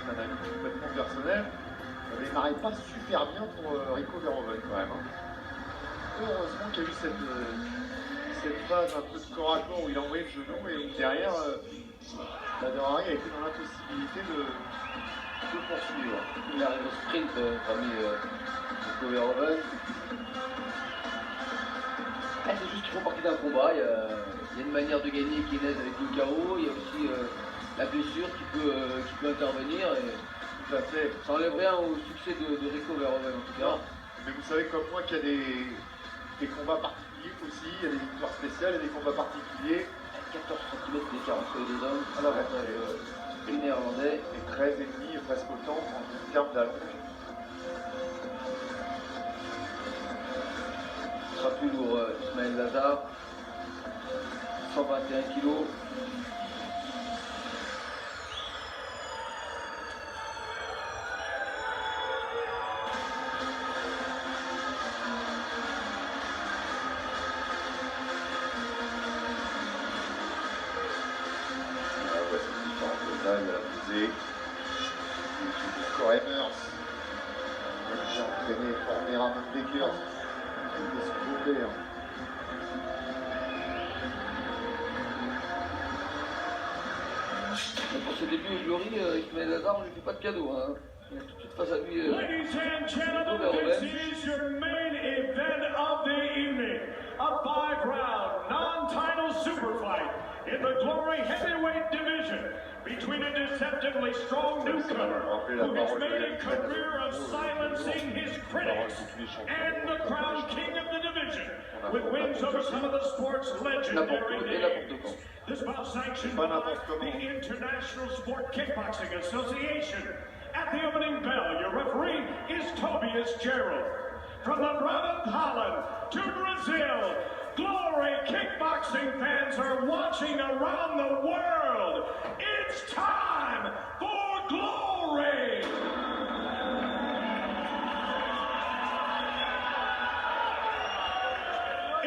c'est un avis complètement personnel, mais il n'arrive pas super bien pour Rico Verhoeven quand même. Hein. Heureusement qu'il y a eu cette phase un peu de corps à corps où il a envoyé le genou et où derrière, Bader-Hari a été dans l'impossibilité de poursuivre. Il arrive au sprint, parmi Rico Verhoeven. C'est juste qu'ils font partie d'un combat. Il y a une manière de gagner qui est naise avec le KO. Il y a aussi la blessure qui peut intervenir. Et tout à fait. Ça n'enlève rien au succès de Rico Verhoeven en tout cas. Non, mais vous savez comme moi qu'il y a des combats particuliers aussi. Il y a des victoires spéciales et des combats particuliers. 14 cm d'écart entre les deux hommes. Alors, les Néerlandais. Et 13,5 presque autant en termes d'allonge. Ce sera plus lourd, Ismaël Lazare. 121 kg. Là, il y a la pesée. Coremers. J'ai entraîné, formé Ramon Deckers. Il est sous-doublé. Pour ce début au Glory, Ismaël Lazare, on ne lui fait pas de cadeau. Hein. Il est tout de suite face à lui. Ladies and gentlemen, this is your main event of the evening. A 5-round, non-title super fight in the Glory heavyweight division between a deceptively strong newcomer who has made a career of silencing his critics and the crown king of the division with wins over some of the sport's legendary names. This bout sanctioned by the International Sport Kickboxing Association. At the opening bell, your referee is Tobias Gerald. From the Brabant Holland to Brazil, Glory kickboxing fans are watching around the world. It's time for Glory!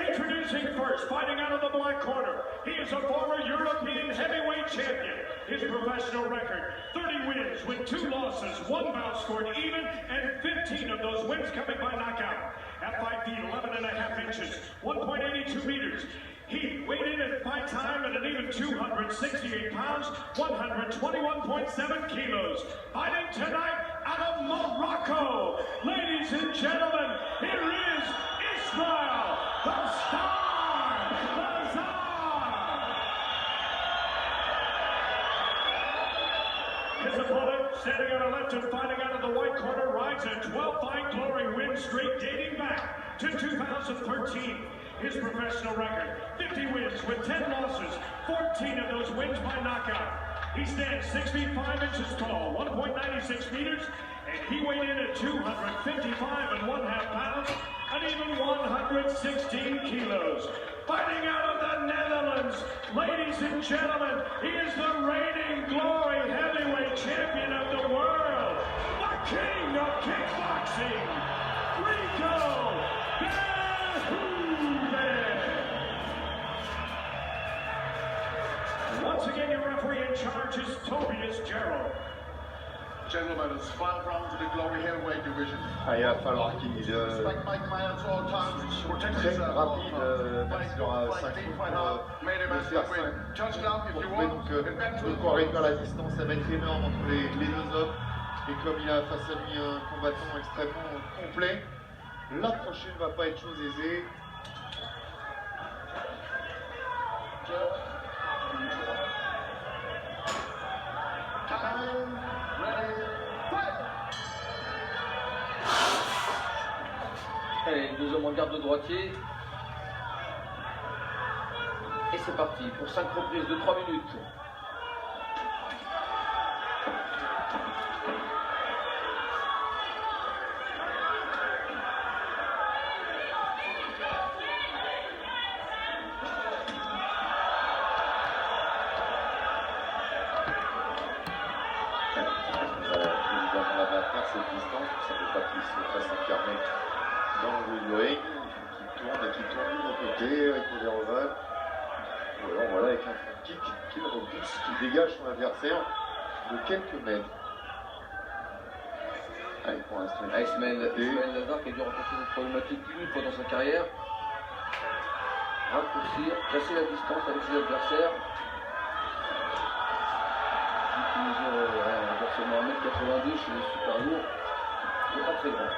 Introducing first, fighting out of the black corner. He is a former European heavyweight champion. His professional record, 30 wins with 2 losses, 1 bout scored even, and 15 of those wins coming by knockout. At 5 feet, 11 and a half inches, 1.82 meters. He weighed in at fight time at an even 268 pounds, 121.7 kilos. Fighting tonight out of Morocco. Ladies and gentlemen, here is Ismael, the Star Lazare. His opponent, standing on the left and fighting out of the white corner, rides a 12-fight Glory win streak dating back to 2013. His professional record, 50 wins with 10 losses, 14 of those wins by knockout. He stands 6 feet 5 inches tall, 1.96 meters, and he weighed in at 255 and 1/2 pounds, and even 116 kilos. Fighting out of the Netherlands, ladies and gentlemen, he is the reigning Glory heavyweight champion of the world, the king of kickboxing, Rico Verhoeven. Once again, your referee in charge is Tobias Gerald. Gentlemen, it's 5 rounds of the Glory heavyweight division. Il va falloir qu'il Respect Mike Myers all times. Protect très yourself. rapide, même s'il y aura 5 Clean pour fight out. Made him de as faire win. 5 Touchdown if pour you trouver want. donc de quoi réduire la distance. Ça va être énorme entre les 2 hommes. Et comme il a face à lui un combattant extrêmement complet, la prochaine ne va pas être chose aisée. Time, ready, fight! Allez, 2 hommes en garde de droitier. Et c'est parti pour 5 reprises de 3 minutes. Cette distance, ça ne veut pas qu'il se fasse enfermer dans le ring, qui tourne de mon côté avec le Verhoeven. Ou alors voilà avec un front kick qui le repousse, qui dégage son adversaire de quelques mètres. Allez, pour l'instant, Avec Ismaël Lazare qui a dû rencontrer une problématique une fois dans sa carrière. Raccourcir, casser la distance avec ses adversaires. Qui mesure seulement 1m82 chez les super lourds. Il n'est pas très grand.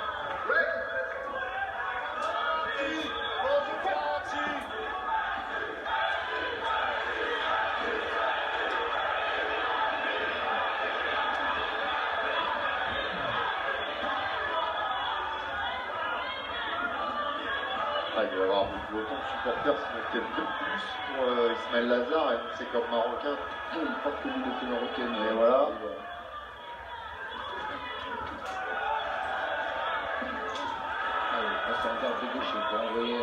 Ah, il va y avoir autant de supporters, sinon peut-être deux plus pour Ismaël Lazare, et donc c'est comme marocain. Une forte communauté marocaine. Et voilà. Allez, passe en garde de gauche pour envoyer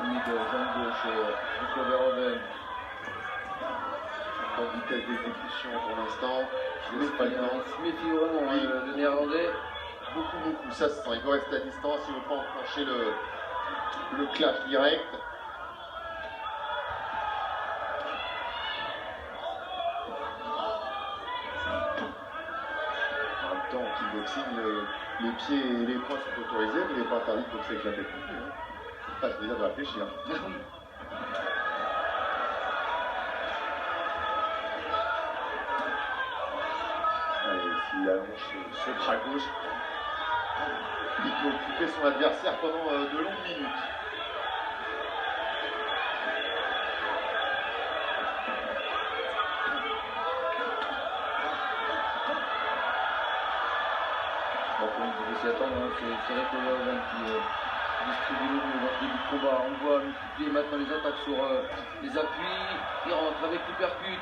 une de jambe gauche Rico Verhoeven. Pas de vitesse d'exécution pour l'instant. Il se méfie vraiment, Oui. le néerlandais. Beaucoup. Ça, c'est il doit rester à distance, il ne veut pas enclencher le clash direct. En même temps, en kickboxing, les pieds et les poings sont autorisés, mais il n'est pas interdit de boxer avec la tête non plus. Hein. Ah, je veux dire de réfléchir. Allez, s'il allonge ce bras gauche, il peut occuper son adversaire pendant de longues minutes. Bon, comme vous pouvez s'y attendre, hein, c'est Rico Verhoeven qui distribue le dans ce début de combat. On voit multiplier maintenant les attaques sur les appuis. Il rentre avec l'uppercut.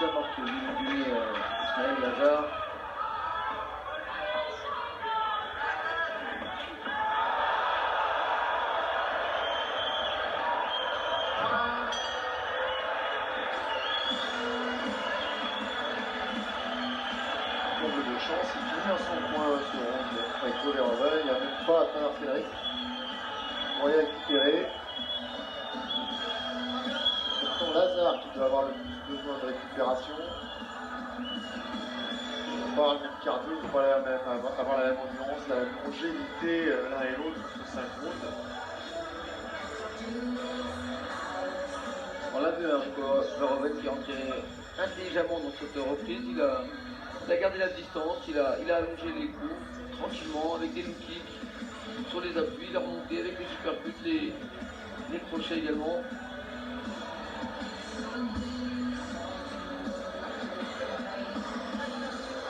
Déjà marqué au début du nez Ismaël Lazare. Comble de chance, il finit dans son coin ce round avec Verhoeven, il n'a même pas à traverser le risque. Pour rien récupérer. Pourtant Lazare qui doit avoir le plus besoin de récupération. Ils vont pas avoir le même cardio, ils vont pas avoir la même endurance, la même longévité l'un et l'autre sur ce 5 rounds. On l'a vu, hein, Rico Verhoeven qui est entré intelligemment dans cette reprise. Il a gardé la distance, il a allongé les coups tranquillement avec des low kicks sur les appuis, il a remonté avec les supercuts, les crochets également.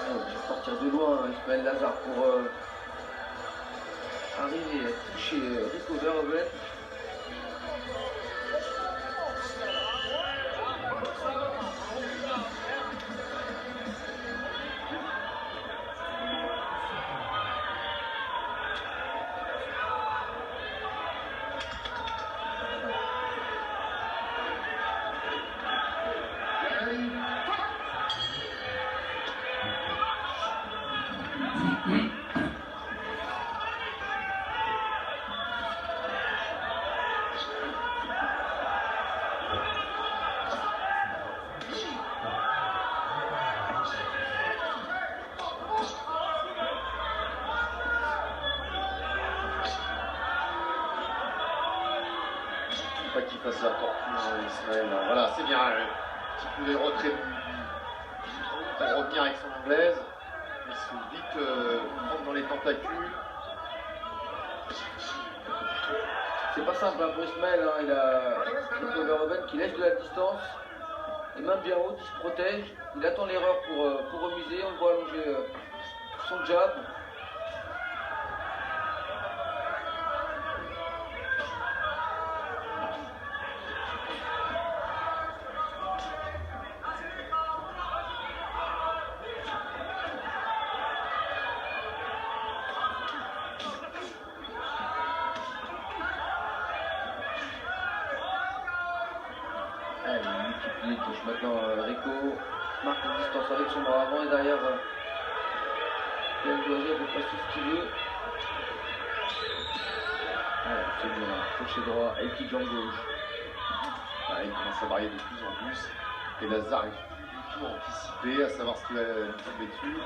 Je vais sortir de loin Ismaël Lazare pour arriver à toucher Rico Verhoeven. Pas qu'il fasse la tortue, Ismaël. Voilà, c'est bien. Un petit coup de retrait pour revenir avec son anglaise. Il se fait vite prendre dans les tentacules. C'est pas simple hein, pour Ismaël, hein. Il a Rico Verhoeven qui laisse de la distance, les mains bien hautes, il se protège, il attend l'erreur pour remiser, on le voit allonger son jab. Il touche maintenant Rico, marque une distance avec son bras avant et derrière Yann Doisy ne peut pas tout ce qu'il veut. C'est bien, crochet droit et kick jambe gauche. il commence à varier de plus en plus. Et Lazare est plus du tout anticipé, à savoir ce qu'il va lui tomber dessus.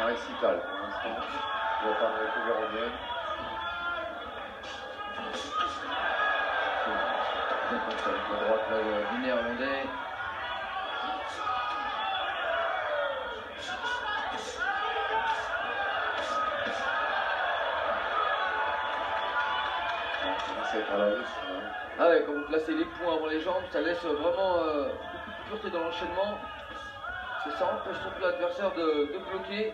Un récital pour l'instant. On va parler avec Verhoeven. À droite là, du néerlandais. Ça va être à la liste, Ah ouais, quand vous placez les points avant les jambes, ça laisse vraiment beaucoup de pureté dans l'enchaînement. Et ça empêche surtout l'adversaire de bloquer.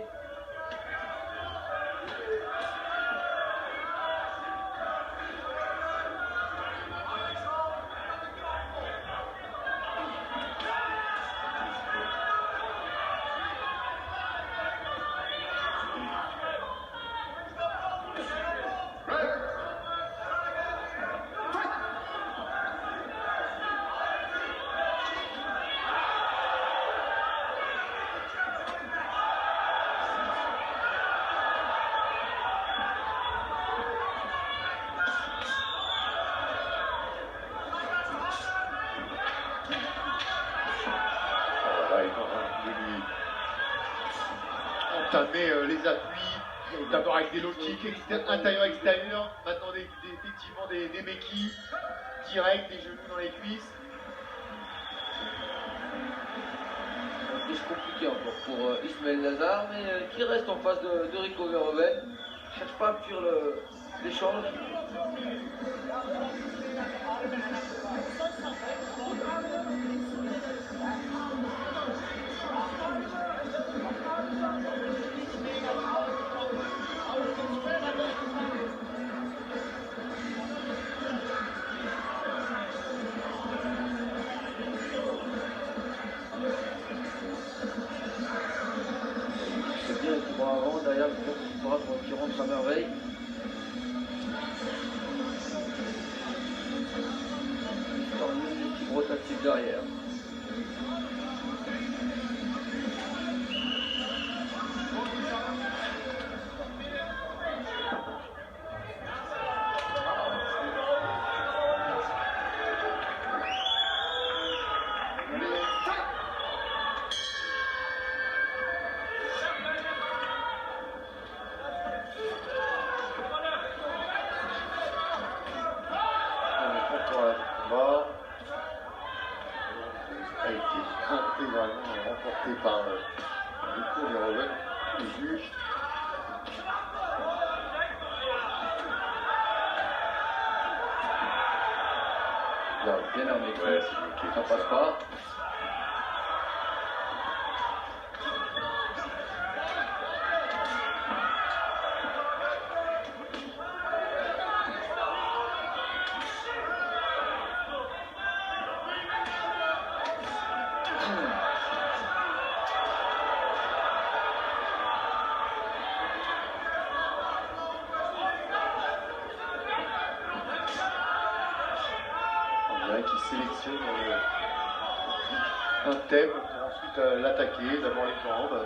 entamer les appuis, d'abord avec des low kicks intérieur-extérieur, maintenant effectivement des mekis directs, des genoux dans les cuisses. C'est compliqué encore pour Ismaël Lazare, mais qui reste en face de Rico Verhoeven. Ne cherche pas à fuir l'échange. C'est bien, il court avant, derrière, il pourra qui rentre à merveille. Rotatif derrière. Remporté par Rico Verhoeven, le juge. Bien armé, Ouais, ça passe pas. Qui sélectionne un thème pour ensuite l'attaquer, d'abord les jambes,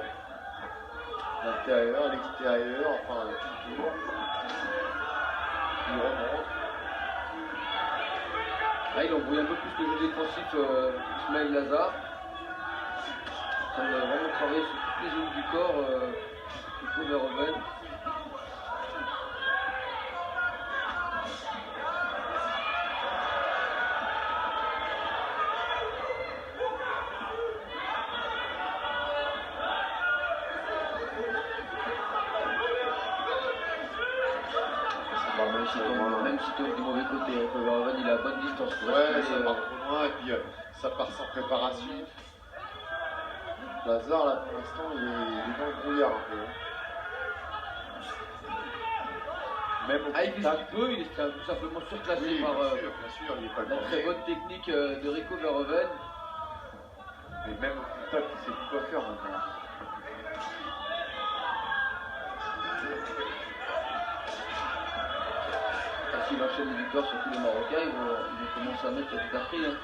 l'intérieur, l'extérieur, enfin toujours. Il remonte. Ah, il embrouille un peu plus le jeu défensif Ismaël Lazare. Il a vraiment travaillé sur toutes les zones du corps Rico Verhoeven. Même si tu es du mauvais côté, Rico Verhoeven il a bonne distance pour Ouais, ça part trop loin et puis ça part sans préparation. Lazare là pour l'instant il est dans le brouillard un peu. Même au il fait ce contact. qu'il peut, il est tout simplement surclassé Oui, par bien sûr, il n'est pas la très le bonne technique de Rico Verhoeven. mais même au contact il sait plus quoi faire maintenant. S'il enchaîne les victoires sur tous les Marocains, ils vont commencer à mettre tout à prix. Hein.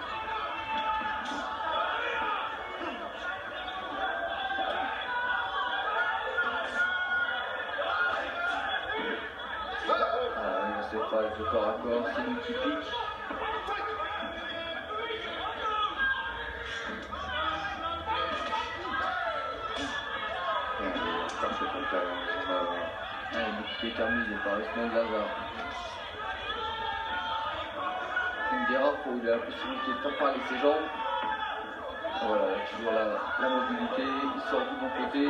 Voilà, ce corps à corps, c'est lui qui pique. Il est terminé par Ismail Lazare. Une des rares fois où il a la possibilité de faire parler ses jambes. Voilà, il y a toujours la mobilité, il sort du bon côté.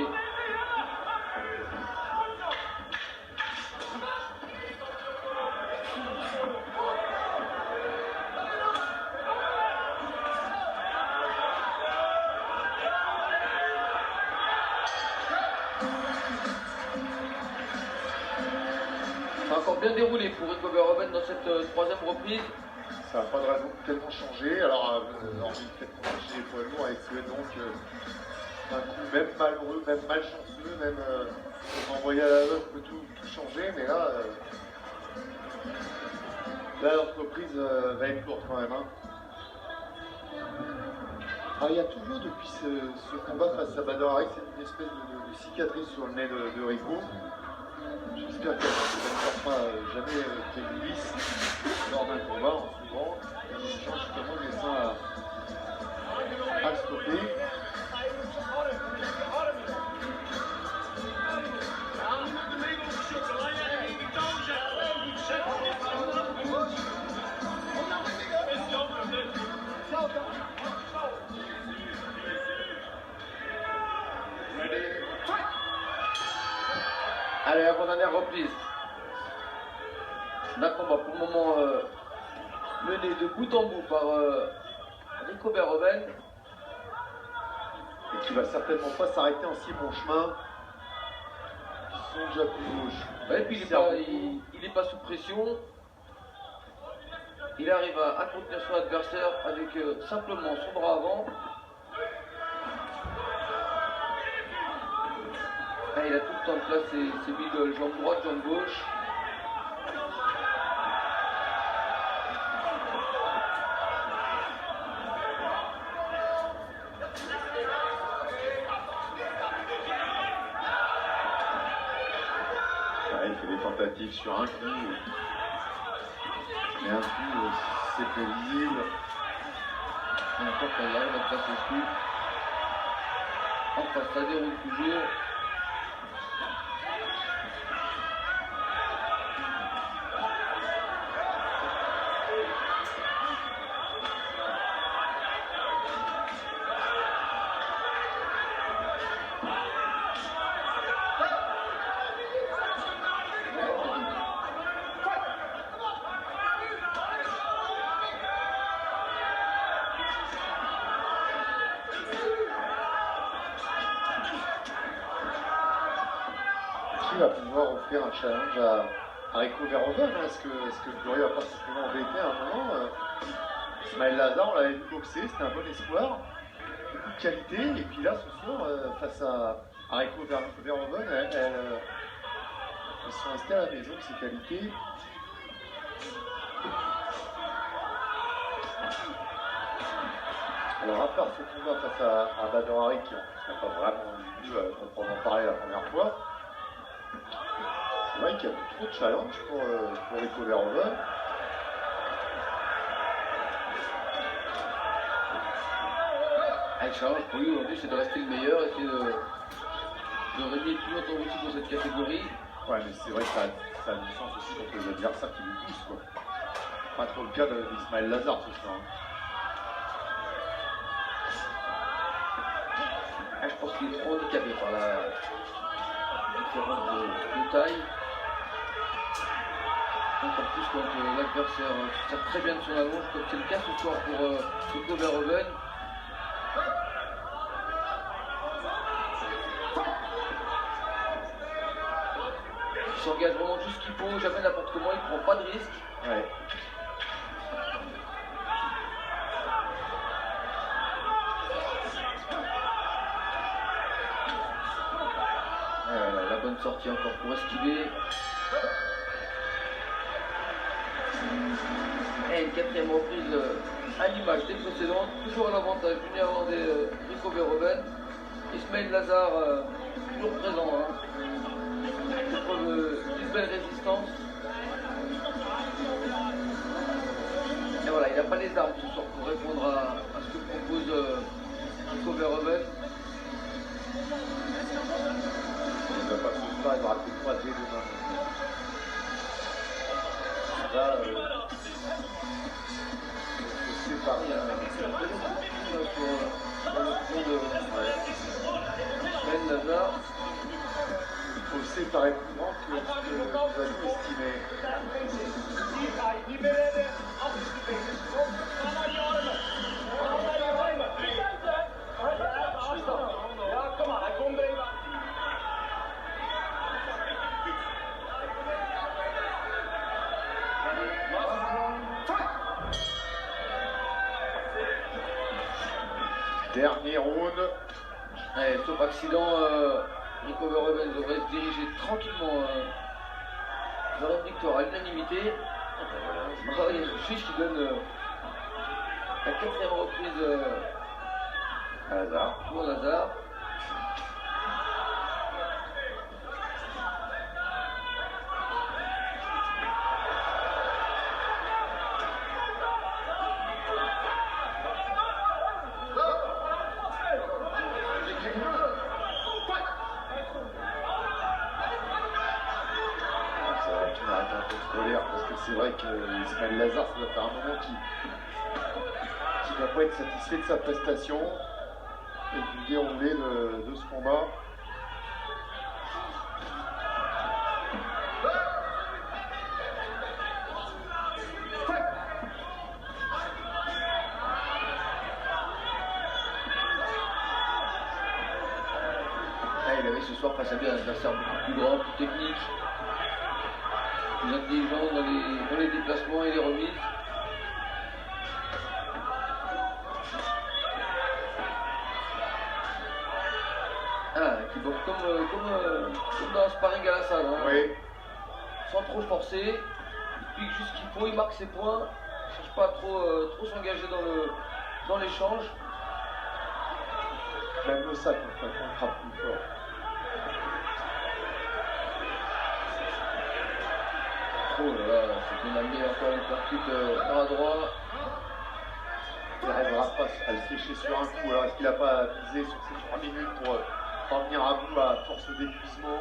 Encore bien déroulé pour Rico Verhoeven dans cette troisième reprise. Ça n'a pas de raison de tellement changer. Alors, hormis le fait qu'on a chez les poids lourds avec Suède, donc un coup même malheureux, même malchanceux, même envoyé à la l'œuvre peut tout changer, mais là l'entreprise va être lourde quand même. Hein. Alors, il y a toujours depuis ce combat face à Badr Hari, c'est une espèce de cicatrice sur le nez de Rico. J'espère qu'elle ne sera jamais très glisse lors d'un combat en s'ouvrant. Les gens justement laissent ça à le stopper. Allez, avant-dernière reprise. Un combat pour le moment mené de bout en bout par Rico Verhoeven. Et qui va certainement pas s'arrêter en si bon chemin. Son jappou gauche. Et puis il est pas sous pression. Il arrive à contenir son adversaire avec simplement son bras avant. Ah, il a tout le temps de place ses middle, jambe droite, jambe gauche. Il fait des tentatives sur un coup. Mais un coup, c'est prévisible. Encore quand il arrive à placer ce coup. Enfin, ça déroule toujours. Va pouvoir offrir un challenge à Rico Verhoeven. Hein. Est-ce que le Glory va pas simplement embêter à un moment Ismail Lazare, on l'avait vu boxer, c'était un bon espoir, beaucoup de qualité, et puis là ce soir, face à Rico Verhoeven, elles sont restées à la maison, ces qualités. Alors à part ce combat face à Badr Hari, qui n'a pas vraiment vu quand on en parlait la première fois, c'est vrai qu'il y a trop de challenge pour Rico Verhoeven. Le challenge pour lui aujourd'hui, c'est de rester le meilleur, essayer de régner plus longtemps aussi dans cette catégorie. Ouais, mais c'est vrai que ça a du sens aussi contre les adversaires qui lui poussent, quoi. Pas trop le cas d'Ismail Lazare ce soir. Je pense qu'il est trop handicapé par la différence de taille. Encore plus quand l'adversaire se sert très bien de son allonge, comme c'est le cas ce soir pour Rico Verhoeven. Il s'engage vraiment tout ce qu'il faut, jamais n'importe comment, il prend pas de risque. Ouais. La bonne sortie encore pour esquiver. Et une quatrième reprise à l'image des précédentes, toujours à l'avantage du néerlandais Rico Verhoeven. Ismail Lazare toujours présent, hein. Preuve d'une belle résistance. voilà, il n'a pas les armes ce soir pour répondre à ce que propose Rico Verhoeven. Il ne va pas ce soir, il aura que 3 dès demain. Là, c'est pas Il y a un très bon coup dans le front de Ben Lazare. Il faut séparer plus grand que ce que nous avions estimé. Dernier round. Ouais, sauf accident, Rico Verhoeven devrait se diriger tranquillement vers une victoire à l'unanimité. Il y a le juge qui donne la 4e reprise À hasard. pour Lazare. C'est vrai qu'il arrête un peu de colère parce que c'est vrai qu'Ismaël Lazare, ça doit faire un moment qu'il ne doit pas être satisfait de sa prestation et du déroulé de ce combat. Il avait ce soir face à lui un adversaire beaucoup plus grand, plus technique, plus intelligent dans les déplacements et les remises. Qui boxe comme dans un sparring à la salle, hein. Oui. Sans trop forcer, il pique juste ce qu'il faut, il marque ses points, il ne cherche pas à trop s'engager dans l'échange. Même le sac, on frappe plus fort. Oh là là, c'est une amené encore une percute bras droit. Il n'arrivera pas à le sécher sur un coup. Alors est-ce qu'il n'a pas misé sur ces 3 minutes pour en venir à bout à force d'épuisement?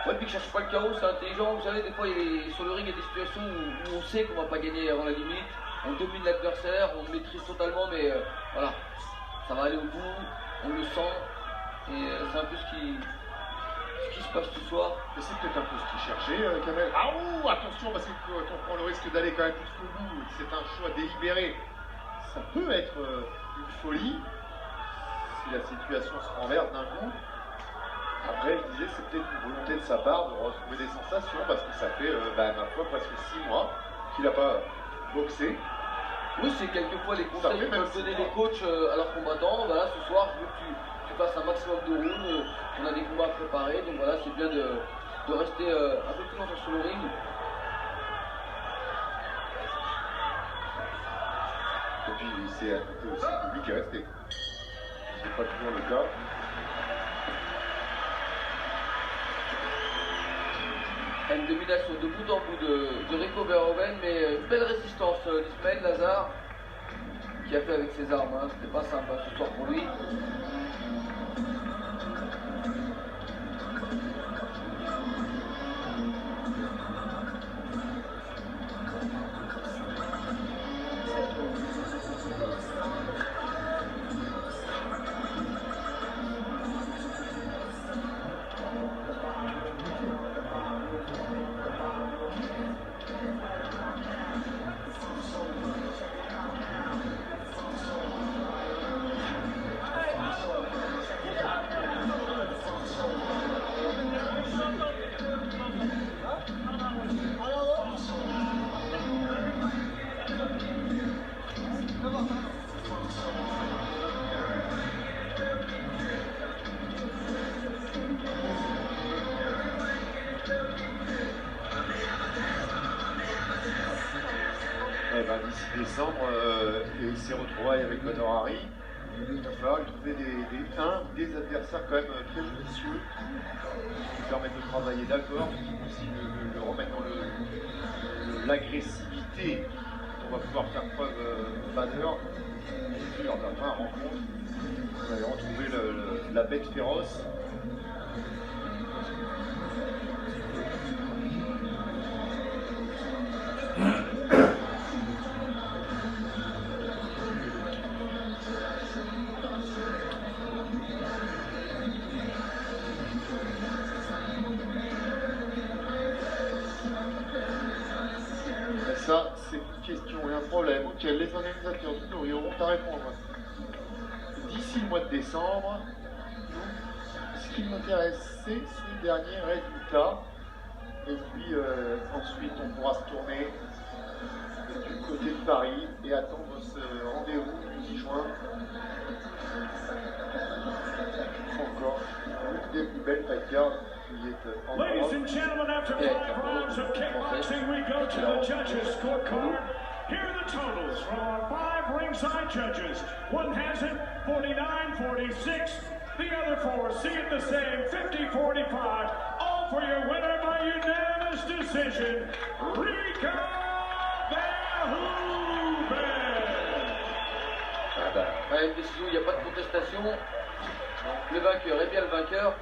Ouais, puis il cherche pas le chaos, c'est intelligent. Vous savez, des fois, sur le ring, il y a des situations où on sait qu'on va pas gagner avant la limite. On domine l'adversaire, on le maîtrise totalement, mais voilà, ça va aller au bout, on le sent. Et c'est un peu ce qui se passe ce soir. Mais c'est peut-être un peu ce qu'il cherchait, Kamel. Ah ouh, attention, parce que quand on prend le risque d'aller quand même jusqu'au bout, c'est un choix délibéré. Ça peut être une folie si la situation se renverse d'un coup. Après, je disais, c'est peut-être une volonté de sa part de retrouver des sensations, parce que ça fait, ma foi, presque 6 mois qu'il n'a pas boxé. Oui, c'est quelquefois les Ça conseils fait que même peuvent donner 6 les mois. coachs à leurs combattants. Voilà, ce soir, je veux que tu fasses un maximum de rounds. On a des combats à préparer, donc voilà, c'est bien de rester un peu plus longtemps sur le ring. Et puis, c'est à côté aussi le public qui est resté. C'est pas toujours le cas. Une domination de bout en bout de Rico Verhoeven, mais une belle résistance d'Ismaël Lazare qui a fait avec ses armes. Hein. C'était pas simple hein, ce soir pour lui. 6 décembre et ses retrouvailles avec Conor Harry. Il va falloir lui trouver des adversaires quand même très judicieux qui permettent de travailler d'accord, mais qui aussi le remettre dans l'agressivité dont on va pouvoir faire preuve Bader. Lors de la première rencontre, on avait retrouvé la bête féroce. Ça, c'est une question et un problème auquel les organisateurs du Tour auront à répondre d'ici le mois de décembre. Donc, ce qui m'intéresse, c'est ces derniers résultats. Et puis ensuite, on pourra se tourner du côté de Paris et attendre ce rendez-vous du 10 juin. Encore une des plus belles fight-cards qui est en Ladies Europe. and gentlemen, after 5 rounds of kickboxing, we go to the judges' scorecard. Here are the totals from our 5 ringside judges. One has it 49-46. The other 4 see it the same, 50-45. All for your winner by unanimous decision, Rico Verhoeven. Une décision, il n'y a pas de contestation. Le vainqueur est bien le vainqueur.